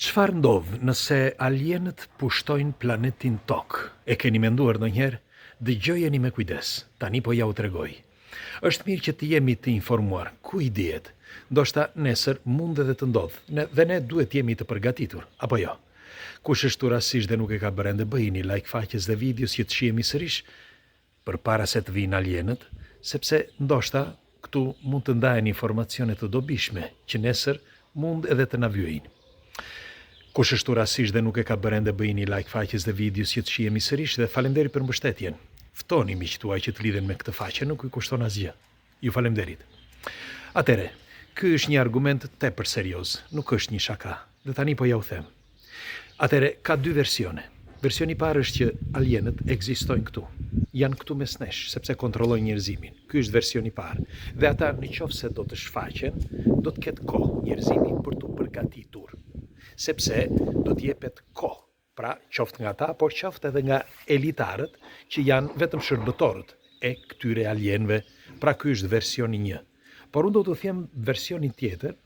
Çfarë ndodh nëse alienët pushtojnë planetin Tokë? E keni menduar ndonjëherë? Dëgjojeni me kujdes. Tani po ja u tregoj. Është mirë që të jemi të informuar. Ku i dihet? Ndoshta nesër mund edhe të ndodh. Dhe ne duhet jemi të përgatitur, apo jo? Kush është rastësisht dhe nuk e ka bërë ende, bëjini like faqes dhe videos që të shihemi sërish përpara se të vinë alienët, sepse ndoshta këtu mund të ndahen informacione të dobishme që nesër mund edhe të na vyejnë. Kush është rastësisht dhe nuk e ka bërë ende, bëjini like faqes dhe videos që të shihemi sërish dhe faleminderit për mbështetjen. Ftoni miq tuaj që të lidhen me këtë faqe, nuk i kushton asgjë. Ju faleminderit. Atëre, ky është një argument tepër serioz, nuk është një shaka. Dhe tani po ja u them. Atëre, ka dy versione. Versioni i parë është që alienët ekzistojnë këtu. Janë këtu mes nesh, sepse kontrollojnë njerëzimin. Ky është versioni i parë. Dhe ata nëse do të shfaqen, do të ketë kohë njerëzimi për të përgatitur. Sepse do të jepet kohë. Pra, qoftë nga ata, por qoftë edhe nga elitarët që janë vetëm shërbëtorët e këtyre alienëve. Pra, ky është versioni 1. Por unë do të them versionin tjetër,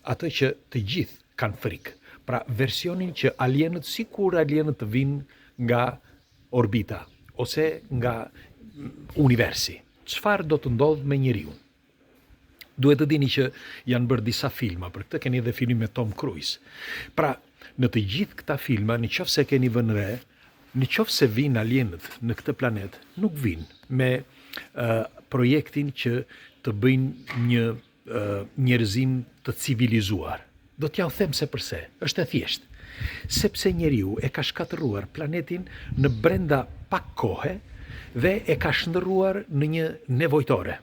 atë që të gjithë kanë frikë. Pra, versionin që alienët, sikur alienët të vinë nga orbita ose nga universi. Çfarë do të ndodhë me njeriu? Duhet të dini që janë bërë disa filma, për këtë keni edhe filmin me Tom Cruise. Pra, në të gjithë këta filma, nëse keni vënë re, nëse vinë alienët në këtë planet, nuk vinë me projektin që të bëjnë një njerëzim të civilizuar. Do t'ja u them se përse, është e thjeshtë. Sepse njeriu e ka shkatëruar planetin në brenda pak kohe dhe e ka shndërruar në një nevojtore.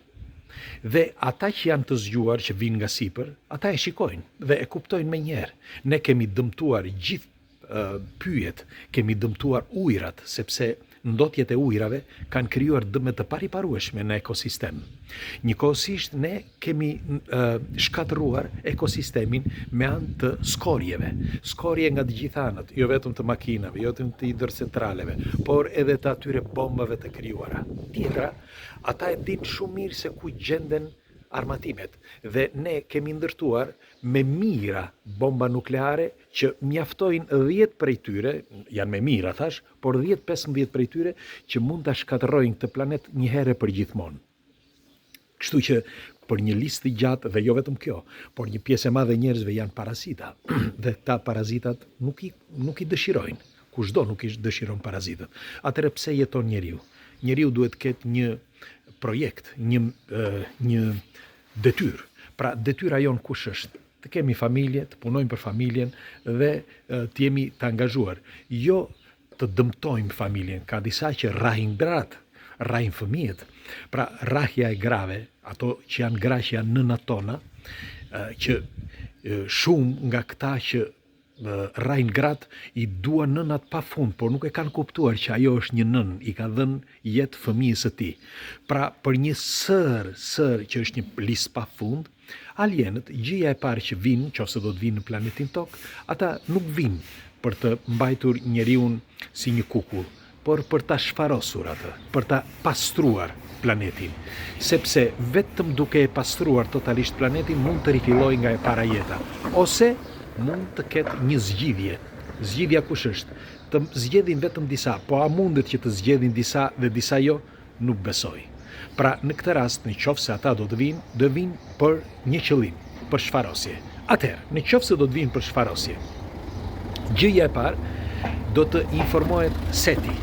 Dhe ata që janë të zgjuar, që vinë nga sipër, ata e shikojnë dhe e kuptojnë me njerë. Ne kemi dëmtuar gjithë pyjet, kemi dëmtuar ujrat, sepse ndotjet e ujrave kanë krijuar dëme të pariparueshme në ekosistem. Njëkohësisht ne kemi shkatëruar ekosistemin me anë të skorjeve. Skorje nga të gjitha anët, jo vetëm të makinave, jo vetëm të hidrocentraleve, por edhe të atyre bombave të krijuara. Tjetra, ata e dinë shumë mirë se ku gjenden armatimet dhe ne kemi ndërtuar me mira bomba nukleare që mjaftojnë 10 prej tyre, janë me mira thash, por 10-15 prej tyre që mund ta shkatërrojnë këtë planet një herë për gjithmonë. Kështu që për një listë gjatë, dhe jo vetëm kjo, por një pjesë e madhe e njerëzve janë parazita dhe këta parazitat nuk i dëshirojnë. Kushdo nuk i dëshiron parazitët. Atëherë pse jeton njeriu? Njeriu duhet të ketë një projekt, një detyrë. Pra, detyra jonë kush është? Të kemi familje, të punojmë për familjen dhe të jemi të angazhuar. Jo të dëmtojmë familjen, ka disa që rrahin gratë, rrahin fëmijët. Pra, rrahja e grave, ato që janë gra që janë nënat tona, që shumë nga këta që rrahin gratë i duan nënat pa fund, por nuk e kanë kuptuar që ajo është një nën, i ka dhënë jetë fëmijës së tij. Pra, për një sër që është një listë pa fund, alienët, gjëja e parë që vinë, nëse do të vinë në planetin Tokë, ata nuk vinë për të mbajtur njeriun si një kukull, por për ta shfarosur atë, për ta pastruar planetin. Sepse vetëm duke e pastruar totalisht planetin mund të rifillojë nga e para jeta, ose mund të ketë një zgjidhje. Zgjidhja kush është? Të zgjedhin vetëm disa, po a mundet që të zgjedhin disa dhe disa jo? Nuk besoj. Pra, në këtë rast, nëse ata do të vinë për një qëllim, për shfarosje. Atëherë, nëse do të vinë për shfarosje, gjëja e parë do të informohet SETI.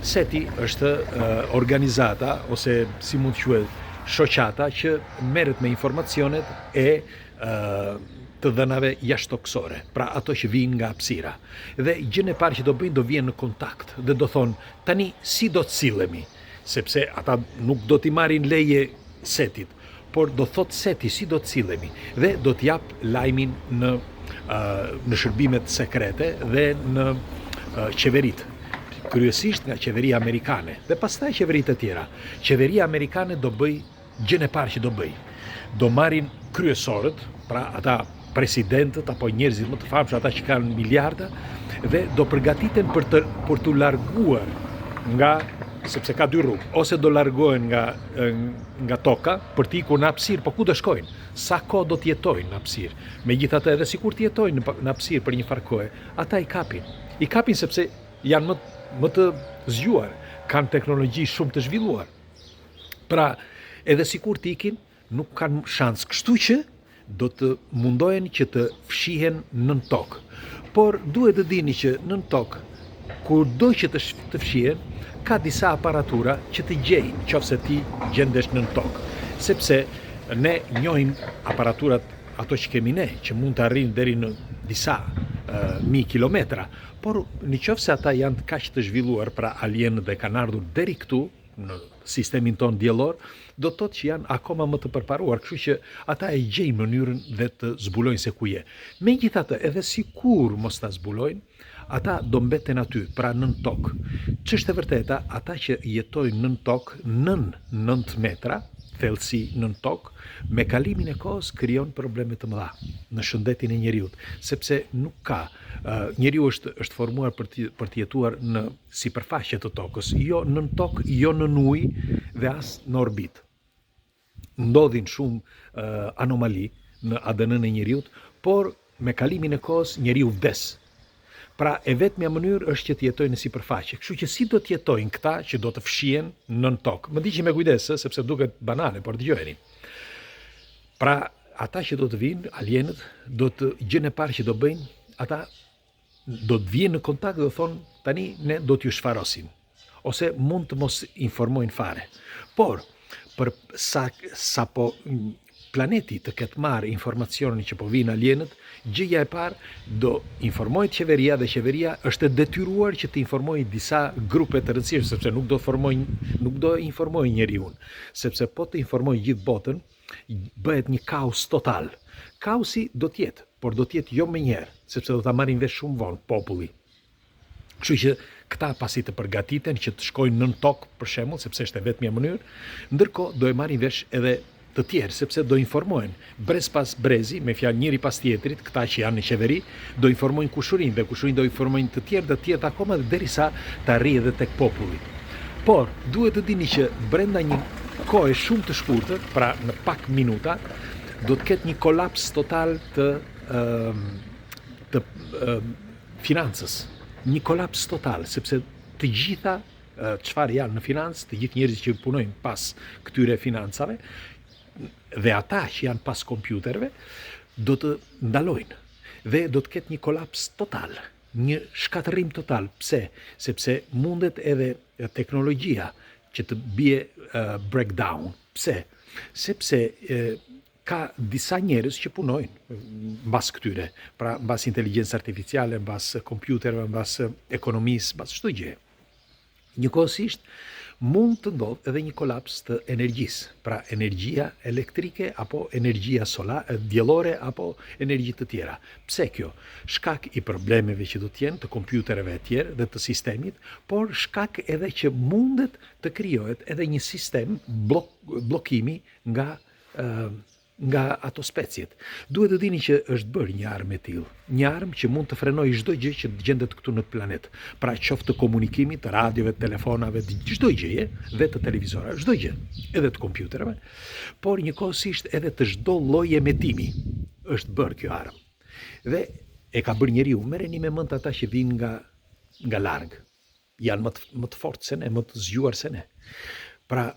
SETI është organizata, ose si mund të quhet, shoqata që merret me informacionet e të dhënave jashtëtoksore, pra ato që vinë nga hapësira. Dhe gjën e parë që do bëjnë, do vjen në kontakt dhe do thonë, tani si do të sillemi, sepse ata nuk do t'i marrin leje SETit, por do thot SETi si do të sillemi dhe do t'jap lajmin në shërbimet sekrete dhe në qeveritë. Kryesisht nga qeveria amerikane dhe pastaj qeveritë e tjera. Qeveria amerikane do bëj gjën e parë që do bëj. Do marrin kryesorët, pra ata presidentët apo njerëzit më të famshëm, ata që kanë miliarda, dhe do përgatiten për të larguar nga sepse ka dy rrugë, ose do largohen nga toka për të ikur në hapësirë, po ku do shkojnë? Sa kohë do të jetojnë në hapësirë? Megjithatë, edhe sikur të jetojnë në hapësirë për një farë kohe, ata i kapin. I kapin sepse janë më të zgjuar, kanë teknologji shumë të zhvilluar. Pra, edhe sikur të ikin, nuk kanë shans. Kështu që do të mundohen që të fshihen nën tokë. Por duhet të dini që nën tokë, kur do që të fshihen, ka disa aparatura që të gjejnë nëse ti gjendesh nën tokë. Sepse ne njohim aparaturat ato që kemi ne, që mund të arrijnë deri në disa mijë kilometra, por nëse ata janë kaq të zhvilluar, pra alienët dhe kanë ardhur deri këtu në sistemin ton diellor, do të thotë që janë akoma më të përparuar, kështu që ata e gjejnë mënyrën dhe të zbulojnë se ku je. Megjithatë, edhe sikur mos ta zbulojnë, ata do mbeten aty, pra nën tokë. Ç'është e vërteta, ata që jetojnë nën tokë, nën 9 metra, thellësi nën tokë, me kalimin e kohës krijon probleme të mëdha në shëndetin e njeriut, sepse nuk ka. Njeriu është formuar për të jetuar në sipërfaqe të tokës, jo nën tokë, jo nën ujë dhe as në orbit. Ndodhin shumë anomali në ADN-n e njeriut, por me kalimin e kohës njeriu vdes. Pra e vetmja mënyrë është që të jetojnë në sipërfaqe. Kështu që si do të jetojnë këta që do të fshihen nën tokë? Më ndiqni me kujdes, sepse duket banale, por dëgjojeni. Pra ata që do të vinë, alienët, do të gjën e parë që do bëjnë, ata do të vinë në kontakt dhe thonë tani ne do t'ju shfarosim. Ose mund të mos informojnë fare. Por për sapo planeti të ketë marrë informacionin që po vinë alienët, gjëja e parë do informojë qeveria dhe qeveria është e detyruar që të informojë disa grupe të rëndësishme, sepse nuk do informojë njeriu, sepse po të informojë gjithë botën, bëhet një kaos total. Kaosi do të jetë, por do të jetë jo menjëherë, sepse do ta marrin vesh shumë vonë populli. Kështu që këta pasi të përgatiten që të shkojnë nën tokë, për shembull, sepse është e vetmja mënyrë, ndërkohë do e marrin vesh edhe të tjerë, sepse do informojnë brez pas brezi, me fjalë njëri pas tjetrit, këta që janë në qeveri, do informojnë kushurinë dhe kushurinë do informojnë të tjerë akoma derisa të arrijë edhe tek populli. Por duhet të dini që brenda një kohe shumë të shkurtër, pra në pak minuta, do të ketë një kolaps total të financës. Një kolaps total, sepse të gjitha çfarë janë në financë, të gjithë njerëzit që punojnë pas këtyre financave, dhe ata që janë pas kompjuterve, do të ndalojnë dhe do të ketë një kolaps total, një shkatërrim total. Pse? Sepse mundet edhe teknologjia që të bie breakdown. Pse? Sepse ka disa njerëz që punojnë mbas këtyre, pra mbas inteligjencë artificiale, mbas kompjuterve, mbas ekonomisë, mbas çdo gjë. Njëkohësisht mund të ndodhë edhe një kolaps të energjisë, pra energjia elektrike apo energjia diellore apo energji të tjera. Pse kjo? Shkak i problemeve që do të jenë të kompjutereve e tjerë dhe të sistemit, por shkak edhe që mundet të krijohet edhe një sistem bllokimi nga ato speciet. Duhet të dini që është bërë një armë e tillë, një armë që mund të frenojë çdo gjë që gjendet këtu në planet. Pra qoftë të komunikimit, të radiove, të telefonave, çdo gjëje, dhe të televizorave, çdo gjë, edhe të kompjuterave, por njëkohësisht edhe të çdo lloj emetimi është bërë kjo armë. Dhe e ka bërë njeriu. Merreni me mend ata që vinë nga larg. Janë më të fortë se ne, më të zgjuar se ne. Pra,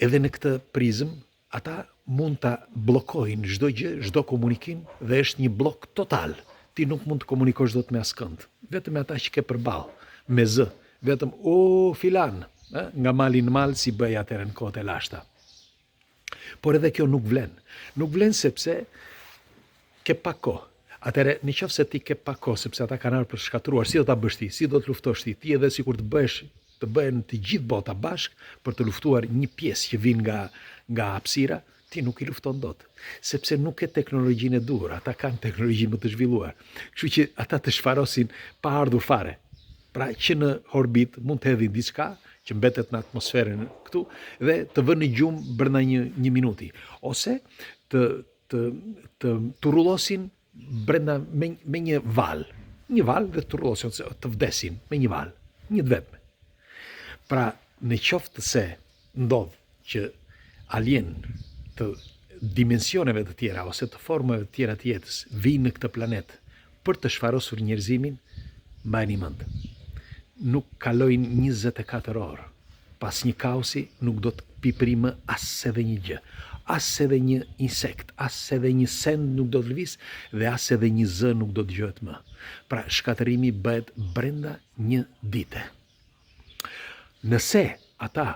edhe në këtë prizëm ata mund ta bllokojnë çdo gjë, çdo komunikim dhe është një blok total. Ti nuk mund të komunikosh dot me askënd, vetëm me ata që ke përballë, me zë, vetëm filan, nga mali në mal si bëj atëherë në kohët e lashta. Por edhe kjo nuk vlen. Nuk vlen sepse ke pak kohë. Atëherë, nëse ti ke pak kohë, sepse ata kanë ardhur për shkatruar, si do ta bësh ti, si do të luftosh ti? Ti edhe sikur të bëhen të gjithë bota bashk për të luftuar një pjesë që vjen nga hapësira, ti nuk i lufton dot, sepse nuk ke teknologjinë e duhur, ata kanë teknologji më të zhvilluar. Kështu që ata të shfarosin pa ardhur fare. Pra që në orbit mund të hedhin diçka që mbetet në atmosferën këtu dhe të vënë në gjumë brenda një minuti, ose të rrullosin brenda me një val dhe të rrullosin, të vdesin me një val, një të vetme. Pra në qoftë se ndodh që alien të dimensioneve të tjera ose të formave të tjera të jetës vinë në këtë planet për të shfarosur njerëzimin, mbajini mend. Nuk kalojnë 24 orë pas një kaosi, nuk do të piprimë as edhe një gjë, as edhe një insekt, as edhe një send nuk do të lëviz dhe as edhe një zë nuk do të dëgjohet më. Pra shkatërimi bëhet brenda një dite. Nëse ata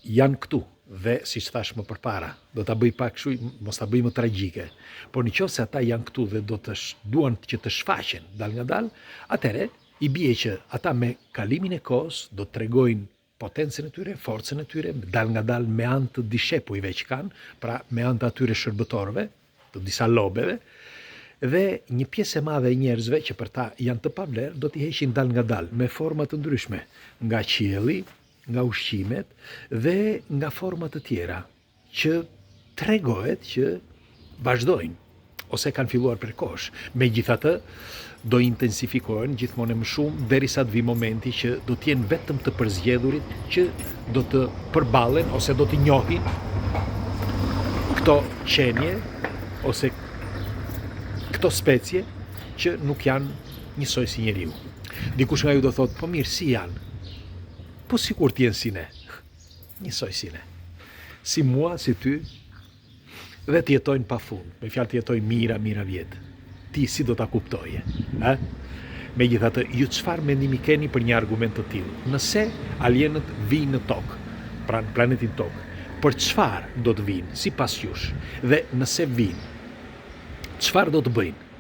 janë këtu dhe si që thash më përpara, do ta bëj pak kështu, mos ta bëj më tragjike, por nëse ata janë këtu dhe duan që të shfaqen dal nga dal, atëre i bie që ata me kalimin e kohës do të tregojnë potencën e tyre, forcën e tyre, dal nga dal me anë të dishepujve që kanë, pra me anë të atyre shërbëtorëve, të disa lobeve, dhe një pjesë e madhe e njerëzve që për ta janë të pavlerë do t'i heqin dal nga dal me forma të ndryshme, nga qielli, nga ushqimet dhe nga forma të tjera që tregohet që vazhdojnë ose kanë filluar prekosh. Megjithatë, do intensifikohen gjithmonë e më shumë derisa të vi momenti që do të jenë vetëm të përzgjedhurit që do të përballen ose do të njohin këto qenie ose këto specie që nuk janë njësoj si njeriu. Dikush nga ju do thotë, po mirë, si janë? Po sikur të jenë si ne. Njësoj si ne. Si mua, si ty, dhe të jetojnë pa fund. Me fjalë të jetojnë mira vjetë. Ti si do ta kuptoje? Megjithatë, ju çfarë mendimi keni për një argument të tillë? Nëse alienët vinë në tokë, pra në planetin tokë, për çfarë do të vinë, sipas jush? Dhe nëse vinë, çfarë do të bëjnë?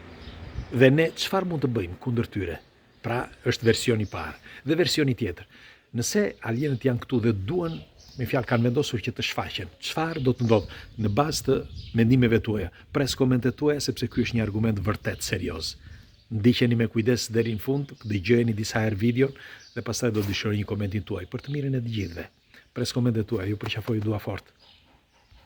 Dhe ne çfarë mund të bëjmë kundër tyre? Pra, është versioni i parë. Dhe versioni tjetër, nëse alienët janë këtu dhe duan, me fjalë kanë vendosur që të shfaqen, çfarë do të ndodhë në bazë të mendimeve tuaja? Pres komentet tuaja sepse ky është një argument vërtet serioz. Ndiqeni me kujdes deri në fund, dëgjojeni disa herë videon dhe pastaj do të dëshiroj një komentin tuaj për të mirën e të gjithëve. Pres komentet tuaja, ju përqafoj dua fort.